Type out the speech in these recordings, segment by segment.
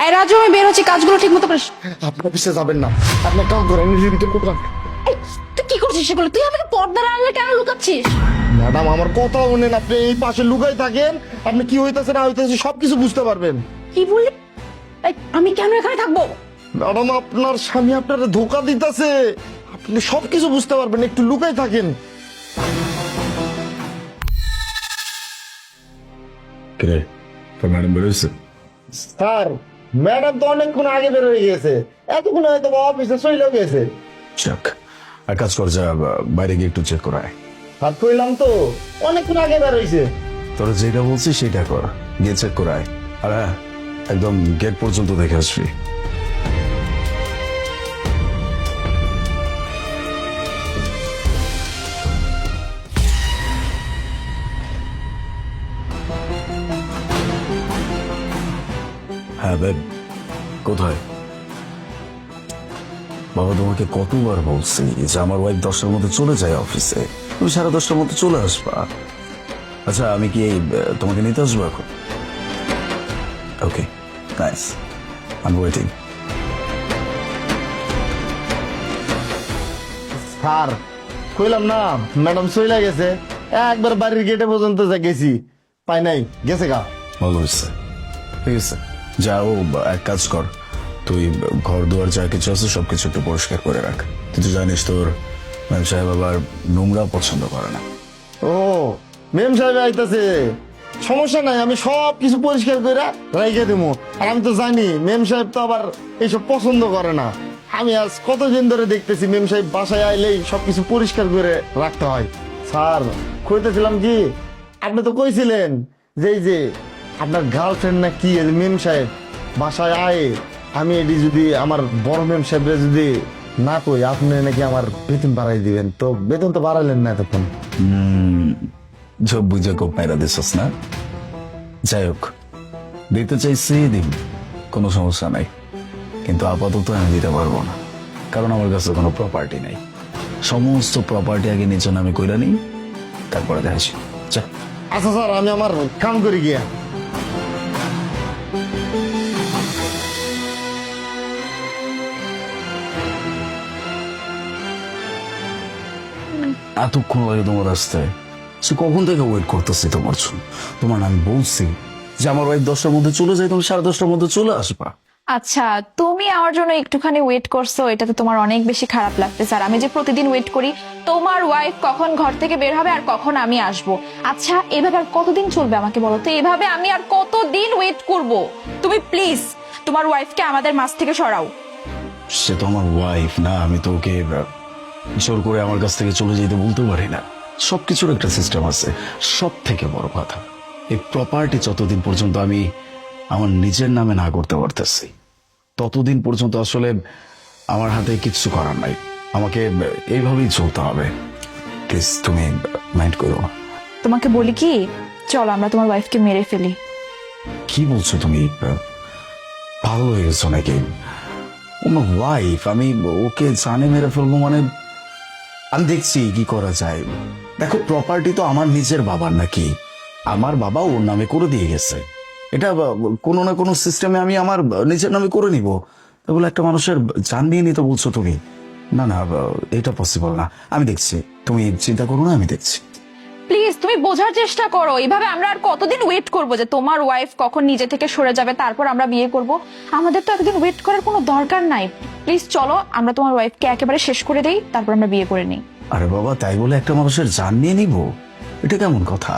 এই রাজু, আমি বের হচ্ছি, কাজগুলো ঠিক মতো করিস। আপনার অফিসে যাবেন না, আপনি কাম করেন, নিজের ভিতরে কোথাও। এই, তুই কি করছিস সেগুলো? তুই আমাকে পর্দার আড়ালে কেন লুকাচ্ছিস? ম্যাডাম আমার কথা শুনেন, আপনি এই পাশে লুকাই থাকেন, আপনি কি হইতাছে না হইতাছে সবকিছু বুঝতে পারবেন। কি বললি? এই, আমি কেন এখানে থাকবো? ম্যাডাম আপনার স্বামী আপনারা ধোকা দিতেছে, আপনি সবকিছু বুঝতে পারবেন, একটু লুকাই থাকেন। কিরে তোর ম্যাডাম বেরোইছে? স্যার ম্যাডাম তো অনেকক্ষণ আগে বের হয়ে গেছে, এতক্ষণ হয়তো অফিসে চলে গেছে। যাক, আর কাজ কর, যা বাইরে গিয়ে একটু চেক করায়। হাত কইলাম তো অনেকক্ষণ আগে বের হয়েছে। তোরা যেটা বলছিস সেটা কর, গিয়ে চেক করায়। আর হ্যাঁ, একদম গেট পর্যন্ত দেখে আসবি। হ্যাঁ বেব, কোথায়? বাবা তোমাকে কতবার বলছি যে আমার ওয়াইফ 10টার মধ্যে চলে যায় অফিসে, তুমি 10:30টার মধ্যে চলে আসবা। আচ্ছা আমি কি তোমাকে নিতে আসবো এখন? Okay, nice, I am waiting. Sir কইলাম না ম্যাডাম চলে গেছে, একবার বাড়ির গেটে পর্যন্ত যা গেছি, পাই নাই, গেছে গা। ভালো হয়েছে, ঠিক আছে, যাও এক কাজ কর, তুই ঘর দুয়ার যা কিছু আছে সবকিছু একটু পরিষ্কার করে রাখ। তুই তো জানিস তোর ম্যাম সাহেব আবার নোংরা পছন্দ করে না। ও মেম সাহেব আইতাছে, সমস্যা নাই, আমি সব কিছু পরিষ্কার করে রাইখে দেবো। আর আমি তো জানি মেম সাহেব তো আবার এইসব পছন্দ করে না। আমি আজ কতদিন ধরে দেখতেছি মেম সাহেব বাসায় আইলেই সবকিছু পরিষ্কার করে রাখতে হয়। স্যার কইতেছিলাম কি, আপনি তো কইছিলেন যে এই যে আপনার গার্লফ্রেন্ড না কি মেম সাহেব বাসায় আয়, আমি এটি যদি আমার বড় মেম সাহেবরে যদি না কই, আপনি নাকি আমার বেতন বাড়াই দিবেন, তো বেতন তো বাড়াইলেন না এতক্ষণ। সব বুঝে কোপ মেরা দিছস না? যাই হোক, দিতে চাইছি দিন, কোনো সমস্যা নাই, কিন্তু আপাতত আমি দিতে পারবো না, কারণ আমার কাছে কোনো প্রপার্টি নাই। সমস্ত প্রপার্টি আগে নিচে নামে কইরা নিই, তারপরে দেখাচ্ছি। যা। আচ্ছা স্যার, আমি আমার কাম করি গিয়া। এতক্ষণ লাগে তোমার রাস্তায়, সে কখন থেকে ওয়েট করতেছি তোমার জন্য। তোমার আমি বলছি যে আমার ওয়াইফ 10টার মধ্যে চলে যায়, তুমি 10:30টার মধ্যে চলে আসবা। আচ্ছা, তুমি আমার জন্য একটুখানি ওয়েট করছো, এটাতে তোমার অনেক বেশি খারাপ লাগতেছে। আর আমি যে প্রতিদিন ওয়েট করি তোমার ওয়াইফ কখন ঘর থেকে বের হবে আর কখন আমি আসব। আচ্ছা, এভাবে আর কতদিন চলবে আমাকে বলো তো? এভাবে আমি আর কতদিন ওয়েট করব? তুমি প্লিজ তোমার ওয়াইফকে আমাদের মাঝ থেকে সরাও। সে তো আমার ওয়াইফ না, আমি তো ওকে জোর করে আমার কাছ থেকে চলে যেতে বলতে পারি না। সবকিছুর একটা সিস্টেম আছে। সব থেকে বড় কথা, এই প্রপার্টি যতদিন পর্যন্ত আমি আমার নিজের নামে না করতে পারতেছি, ততদিন পর্যন্ত আসলে আমার হাতে কিচ্ছু করার নাই। আমাকে এইভাবেই চলতে হবে। প্লিজ তুমি মাইন্ড করো না। তোমাকে বলি কি, চলো আমরা তোমার ওয়াইফকে মেরে ফেলি। কি বলছো তুমি? পাগল হয়ে গেছো নাকি? আমার ওয়াইফ, আমি ওকে জানে মেরে ফেলবো মানে? আমি দেখছি কি করা যায়। দেখো, প্রপার্টি তো আমার নিজের বাবার নাকি, আমার বাবা ওর নামে করে দিয়ে গেছে, এটা কোনো না কোনো সিস্টেমে আমি আমার নিজের নামে করে নিব। তাহলে একটা মানুষের জান নিয়ে নিতে বলছো তুমি? না না, এটা পসিবল না। আমি দেখছি, তুমি চিন্তা করো না, আমি দেখছি। প্লিজ তুমি বোঝার চেষ্টা করো। এইভাবে আমরা আর কতদিন ওয়েট করবো যে তোমার ওয়াইফ কখন নিজে থেকে সরে যাবে তারপর আমরা বিয়ে করব? আমাদের তো এতদিন ওয়েট করার কোনো দরকার নাই। প্লিজ চলো আমরা তোমার ওয়াইফকে একেবারে শেষ করে দেই, তারপর আমরা বিয়ে করে নিই। আরে বাবা, তাই বলে একটা মানুষের জান নিয়ে নিব? এটা কেমন কথা?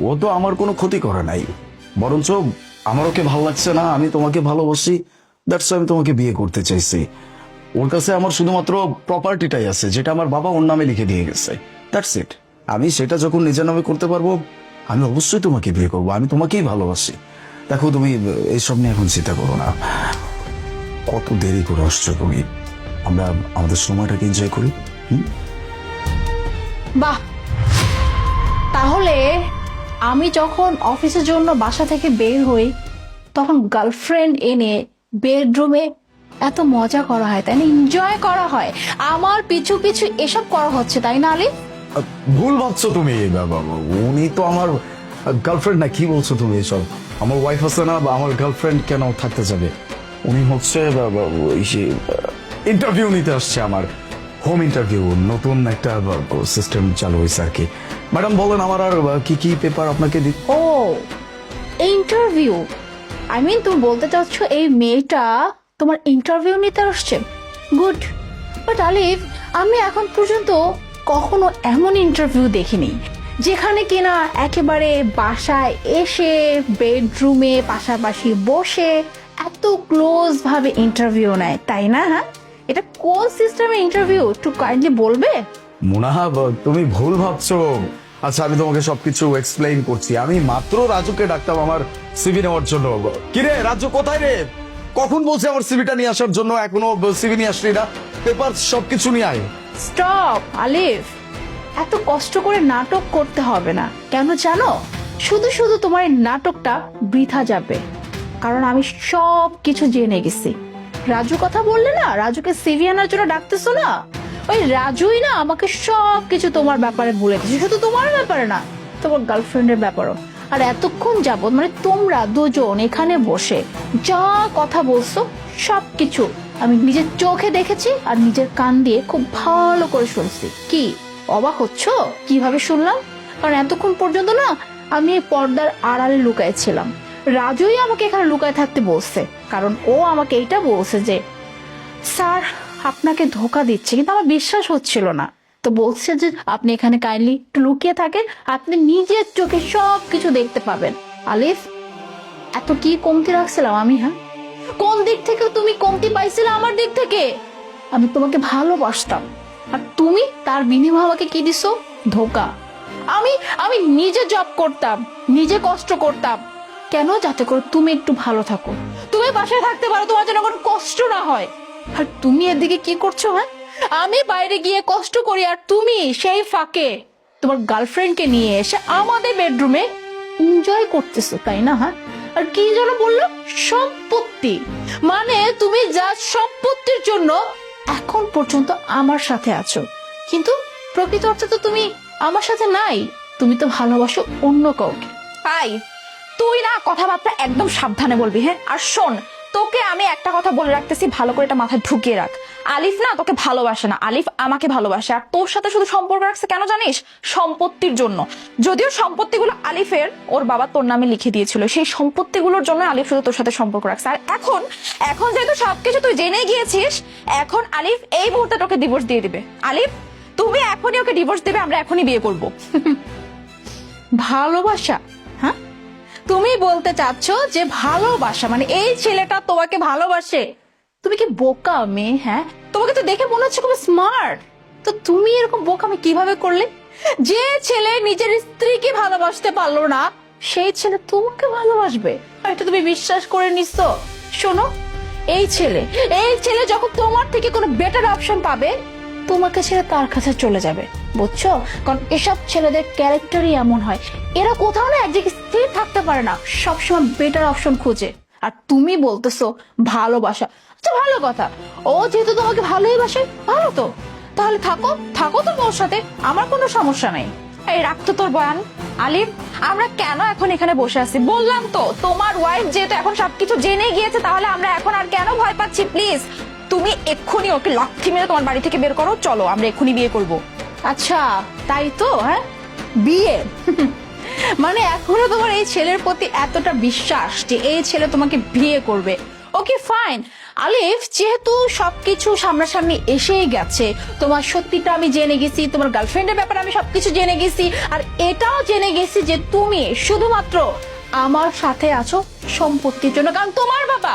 ও তো আমার কোনো ক্ষতি করে নাই, বরঞ্চ আমার ওকে ভালো লাগছে না, আমি তোমাকে ভালোবাসি, দ্যাটস আমি তোমাকে বিয়ে করতে চাইছি। ওর কাছে আমার শুধুমাত্র প্রপার্টিটাই আছে, যেটা আমার বাবা ওর নামে লিখে দিয়ে গেছে, দ্যাটস ইট। আমি সেটা যখন নিজের নামে করতে পারবো, আমি অবশ্যই তোমাকে বিয়ে করবো, আমি তোমাকেই ভালোবাসি। দেখো, তুমি এইসব নিয়ে এখন চিন্তা করো না। কত দেরি করে আসছো তুমি, আমরা আমাদের সময়টাকে এনজয় করি। বাহ, তাহলে আমি যখন অফিসের জন্য বাসা থেকে বের হই তখন গার্লফ্রেন্ড এনে বেডরুমে এত মজা করা হয়, তাই না? এনজয় করা হয়, আমার পিছু পিছু এসব করা হচ্ছে, তাই না আলিফ? ভুল ভাবছো তুমি, বাবা উনি তো আমার গার্লফ্রেন্ড না, কি বলছো তুমি এসব? আমার ওয়াইফ আছে না, বা আমার গার্লফ্রেন্ড কেন থাকতে যাবে? উনি হচ্ছে ইন্টারভিউ নিতে আসছে, আমার হোম ইন্টারভিউ, নতুন একটা সিস্টেম চালু হয়েছে আর কি। ম্যাডাম বলেন আমার আর কি কি পেপার আপনাকে দিতে? ও ইন্টারভিউ, আই মিন তুমি বলতে চাচ্ছ এই মেয়েটা তোমার ইন্টারভিউ নিতে আসছে? গুড, বাট আলিফ, আমি এখন পর্যন্ত কখনো এমন ইন্টারভিউ দেখিনি যেখানে কিনা একেবারে বাসায় এসে বেডরুমে পাশাপাশি বসে এত ক্লোজ ভাবে ইন্টারভিউ নেয়, তাই না? হ্যাঁ, এটা কোন সিস্টেমে ইন্টারভিউ একটু কাইন্ডলি বলবে? মুনাহা, তুমি ভুল ভাবছো। আচ্ছা, আমি তোমাকে সবকিছু এক্সপ্লেইন করছি। আমি মাত্র রাজুকে ডাকতাম আমার সিভি নেওয়ার জন্য। কিরে রাজু, কোথায় রে? কখন বলছে আমার সিভিটা নিয়ে আসার জন্য, এখনো সিভি নিয়ে আসলি না? পেপার সবকিছু নিয়ে আয়। স্টপ আলিফ, এত কষ্ট করে নাটক করতে হবে না। কেন জানো? শুধু শুধু তোমার এই নাটকটা বৃথা যাবে, কারণ আমি সব কিছু জেনে গেছি। রাজু কথা বললে না, রাজুকে সিভি আনার জন্য ডাকতেছো না, ওই রাজুই না আমাকে সব কিছু তোমার ব্যাপারে বলে দিচ্ছে। শুধু তোমার ব্যাপারে না, তোমার গার্লফ্রেন্ডের ব্যাপারও। আর এতক্ষণ যাবত মানে তোমরা দুজন এখানে বসে যা কথা বলছো সবকিছু আমি নিজের চোখে দেখেছি আর নিজের কান দিয়ে খুব ভালো করে শুনছি। কি অবাক হচ্ছ কিভাবে শুনলাম? কারণ এতক্ষণ পর্যন্ত না আমি এই পর্দার আড়ালে লুকায় ছিলাম। রাজুই আমাকে এখানে লুকায় থাকতে বলছে, কারণ ও আমাকে এইটা বলছে যে স্যার আপনাকে ধোকা দিচ্ছে, কিন্তু আমার বিশ্বাস হচ্ছিল না। তো বলছে যে আপনি এখানে কাইন্ডলি একটু লুকিয়ে থাকেন, আপনি নিজের চোখে সব কিছু দেখতে পাবেন। আলিফ, এত কি কমতি রাখছিলাম আমি? হ্যাঁ, কোন দিক থেকে তুমি কমতি পাইছিলে আমার দিক থেকে? আমি তোমাকে ভালোবাসতাম, আর তুমি তার বিনিময়ে আমাকে কি দিছো? ধোকা। আমি আমি নিজে জব করতাম, নিজে কষ্ট করতাম, কেন? যাতে করে তুমি একটু ভালো থাকো, তুমি বাসায় থাকতে পারো, তোমার যেন কোনো কষ্ট না হয়। আর তুমি এদিকে কি করছো? হ্যাঁ, আমি বাইরে গিয়ে কষ্ট করি আর তুমি সেই ফাঁকে তোমার গার্লফ্রেন্ডকে নিয়ে এসে আমাদের বেডরুমে এনজয় করতেছো, তাই না? হ্যাঁ, আর কি যেন বললো সম্পত্তি, মানে তুমি যা সম্পত্তির জন্য এখন পর্যন্ত আমার সাথে আছো, কিন্তু প্রকৃত অর্থে তো তুমি আমার সাথে নাই, তুমি তো ভালোবাসো অন্য কাউকে। তাই তুই না কথাবার্তা একদম সাবধানে বলবি, হ্যাঁ? আর শোন, তোকে আমি একটা কথা বলে রাখতেছি, ভালো করে এটা মাথায় ঢুকিয়ে রাখ। আলিফ না তোকে ভালোবাসে না, আলিফ আমাকে ভালোবাসে। আর তোর সাথে শুধু সম্পর্ক রাখছে কেন জানিস? সম্পত্তির জন্য। যদিও সম্পত্তিগুলো আলিফের ওর বাবা তোর নামে লিখে দিয়েছিল, সেই সম্পত্তিগুলোর জন্য আলিফ শুধু তোর সাথে সম্পর্ক রাখছে। আর এখন এখন যেহেতু সবকিছু তুই জেনে গিয়েছিস, এখন আলিফ এই মুহূর্তে তোকে ডিভোর্স দিয়ে দিবে। আলিফ, তুমি এখনই ওকে ডিভোর্স দিবে, আমরা এখনই বিয়ে করব। ভালোবাসা? হ্যাঁ, তুমি বলতে চাচ্ছ যে ভালোবাসা মানে এই ছেলেটা তোমাকে ভালোবাসে? তুমি কি বোকা মেয়ে? হ্যাঁ, তোমাকে তো দেখে মনে হচ্ছে খুব স্মার্ট, তো তুমি এরকম বোকামি কিভাবে করলে? যে ছেলে নিজের স্ত্রীকে ভালোবাসতে পারলো না, সেই ছেলে তোমাকে ভালোবাসবে, আর এটা তুমি বিশ্বাস করে নিচ্ছ? শোনো, এই ছেলে যখন তোমার থেকে কোনো বেটার অপশন পাবে, তোমাকে ছেড়ে তার কাছে চলে যাবে, বুঝছো? কারণ এসব ছেলেদের ক্যারেক্টারই এমন হয়, এরা কোথাও না এক জায়গায় স্থির থাকতে পারে না, সবসময় বেটার অপশন খোঁজে। আর তুমি বলতেছো ভালোবাসা, আচ্ছা ভালো কথা, ও যেহেতু তোমাকে ভালোই বাসে, ভালো তো, তাহলে থাকো থাকো তো ওর সাথে, আমার কোনো সমস্যা নেই। এই রাখতো তোর বয়ান। আলিফ, আমরা কেন এখন এখানে বসে আছি? বললাম তো তোমার ওয়াইফ যেহেতু এখন সবকিছু জেনে গিয়েছে, তাহলে আমরা এখন আর কেন ভয় পাচ্ছি? প্লিজ তুমি এক্ষুনি ওকে লাথি মেরে তোমার বাড়ি থেকে বের করো, চলো আমরা এক্ষুনি বিয়ে করব। আচ্ছা তাই তো? হ্যাঁ, বিয়ে মানে এখনো তোমার এই ছেলের প্রতি এতটা বিশ্বাস যে এই ছেলে তোমাকে বিয়ে করবে? ওকে ফাইন আলিফ, যেহেতু সবকিছু সামনাসামনি এসেই গেছে, তোমার সত্যিটা আমি জেনে গেছি, তোমার গার্লফ্রেন্ডের ব্যাপারে আমি সবকিছু জেনে গেছি, আর এটাও জেনে গেছি যে তুমি শুধুমাত্র আমার সাথে আছো সম্পত্তির জন্য, কারণ তোমার বাবা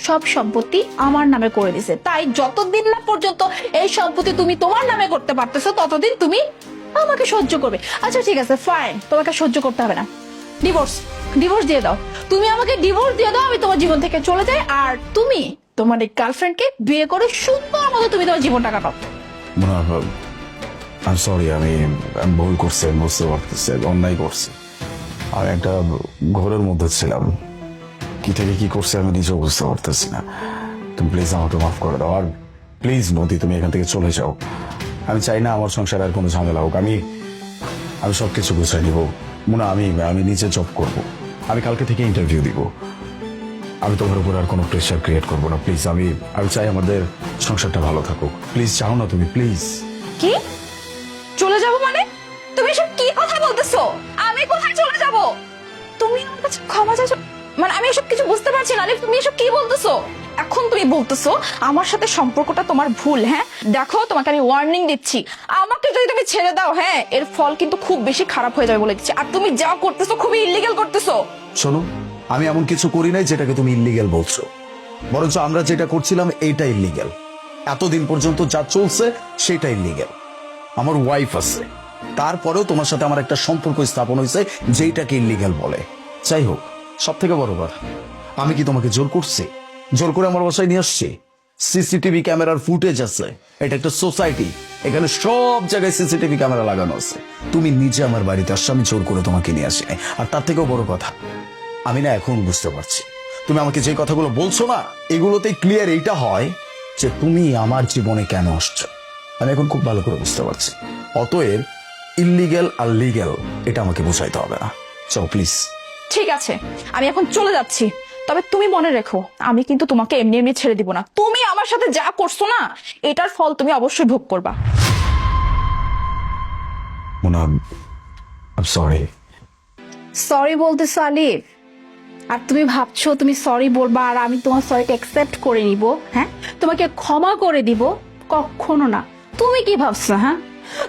সব সম্পত্তি আমার নামে করে দিছে। তাই যতদিন না পর্যন্ত এই সম্পত্তি তুমি তোমার নামে করতে পারতেছো, ততদিন তুমি আমাকে সহ্য করবে। আচ্ছা ঠিক আছে ফাইন, তোমাকে সহ্য করতে হবে না, ডিভোর্স দিয়ে দাও। তুমি আমাকে ডিভোর্স দিয়ে দাও, আমি তোমার জীবন থেকে চলে যাই, আর তুমি তোমার এই গার্লফ্রেন্ডকে বিয়ে করে সুন্দর মতো তুমি তোমার জীবনটা কাটাও। আমি সরি, আমি ভুল করছি, বুঝতে পারতেছি অন্যায় করছি। আমি একটা ঘরের মধ্যে ছিলাম, কি থেকে কি করছে আমি নিজেও বুঝতে পারতেছি না। তুমি প্লিজ আমাকে মাফ করে দাও, আর প্লিজ নদী তুমি এখান থেকে চলে যাও। আমি চাই না আমার সংসারে আর কোনো ঝামেলা হোক। আমি সবকিছু গুছিয়ে নিব মুনা, আমি নিজে জব করব। আমি কালকে থেকে ইন্টারভিউ দিব। আমি তোমার উপর আর কোনো প্রেশার ক্রিয়েট করবো না, প্লিজ। আমি চাই আমাদের সংসারটা ভালো থাকুক। প্লিজ যাও না তুমি, প্লিজ। কি চলে যাব মানে? তুমি এসব কি কথা বলতেছো? আমি কোথায় চলে যাব? তুমি আমার কাছে ক্ষমা চাইছো মানে? আমি এসব কিছু বুঝতে পারছি না আলিফ, তুমি এসব কি বলতেছো? এখন তুমি বলতেছো আমার সাথে সম্পর্কটা তোমার ভুল? হ্যাঁ দেখো, তোমাকে আমি ওয়ার্নিং দিচ্ছি, আমাকে যদি তুমি ছেড়ে দাও, হ্যাঁ এর ফল কিন্তু খুব বেশি খারাপ হয়ে যাবে বলে দিচ্ছি। আর তুমি যা করতেছো খুবই ইল্লিগ্যাল করতেছো। শোনো, আমি এমন কিছু করি নাই যেটাকে তুমি ইল্লিগ্যাল বলছো, বরঞ্চ আমরা যেটা করছিলাম এইটা ইল্লিগ্যাল। এতদিন পর্যন্ত যা চলছে সেটা ইল্লিগ্যাল। আমার ওয়াইফ আছে, তারপরেও তোমার সাথে আমার একটা সম্পর্ক স্থাপন হয়েছে যেটাকে ইল্লিগ্যাল বলে। যাই হোক, সব থেকে বড় কথা, আমি কি তোমাকে জোর করছি? জোর করে আমার বাসায় নিয়ে আসছি? সিসিটিভি ক্যামেরার ফুটেজ আছে, এটা একটা সোসাইটি, এখানে সব জায়গায় সিসিটিভি ক্যামেরা লাগানো আছে। তুমি নিজে আমার বাড়িতে আসছো, আমি জোর করে তোমাকে নিয়ে আসি নাই। আর তার থেকেও বড় কথা, আমি না এখন বুঝতে পারছি তুমি আমাকে যে কথাগুলো বলছো না, এগুলোতেই ক্লিয়ার এইটা হয় যে তুমি আমার জীবনে কেন আসছো। আমি এখন খুব ভালো করে বুঝতে পারছি। অতএব ইল্লিগ্যাল আর লিগ্যাল এটা আমাকে বোঝাইতে হবে না। চলো প্লিজ। ঠিক আছে, আমি এখন চলে যাচ্ছি, তবে তুমি মনে রেখো আমি কিন্তু তোমাকে এমনি এমনি ছেড়ে দিব না। তুমি আমার সাথে যা করছো না, এটার ফল তুমি অবশ্যই ভোগ করবা। মোনা, সরি। সরি বলতেছো আলিফ? আর তুমি ভাবছো তুমি সরি বলবা আর আমি তোমার সরিকে অ্যাকসেপ্ট করে নিব? হ্যাঁ, তোমাকে ক্ষমা করে দিব? কখনো না। তুমি কি ভাবছো? হ্যাঁ,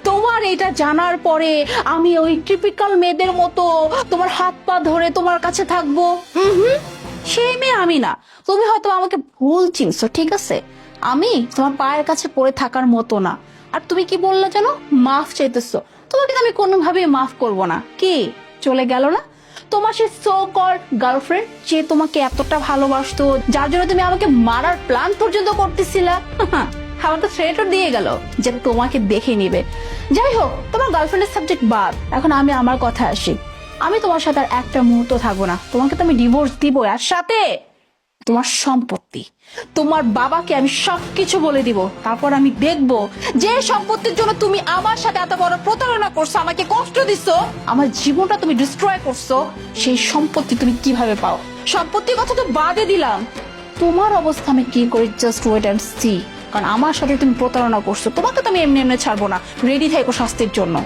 তোমার এটা জানার পরে আমি ওই টিপিক্যাল মেয়েদের মতো তোমার হাত পা ধরে তোমার কাছে থাকবো? সেই মেয়ে আমি না। তুমি হয়তো আমাকে ভুল চিনছো, ঠিক আছে? আমি তোমার পায়ের কাছে পড়ে থাকার মতো না। আর তুমি কি বললে জানো? মাফ চাইতেছো। তোমাকে তো আমি কোনোভাবেই মাফ করব না। কি চলে গেল না তোমার সেই সো কল্ড গার্লফ্রেন্ড, যে তোমাকে এতটা ভালোবাসতো, যার জন্য তুমি আমাকে মারার প্ল্যান পর্যন্ত করতেছিলা? আমার তো থ্রেটও দিয়ে গেল যে তোমাকে দেখে নিবে। যাই হোক, তোমার গার্লফ্রেন্ডের সাবজেক্ট বাদ, এখন আমি আমার কথায় আসি। আমি তোমার সাথে আর একটা মুহূর্ত থাকবো না। তোমাকে তো আমি ডিভোর্স দিব, আর সাথে তোমার সম্পত্তি, তোমার বাবাকে আমি সবকিছু বলে দিব। তারপর আমি দেখবো যে সম্পত্তির জন্য তুমি আমার সাথে এত বড় প্রতারণা করছো, আমাকে কষ্ট দিছো, আমার জীবনটা তুমি ডিস্ট্রয় করছো, সেই সম্পত্তি তুমি কিভাবে পাও। সম্পত্তির কথা তো বাদে দিলাম, তোমার অবস্থা আমি কি করি জাস্ট ওয়েট অ্যান্ড সি। কারণ আমার সাথে তুমি প্রতারণা করছো, তোমাকে তো আমি এমনি এমনি ছাড়বো না। রেডি থাকো শাস্তির জন্য।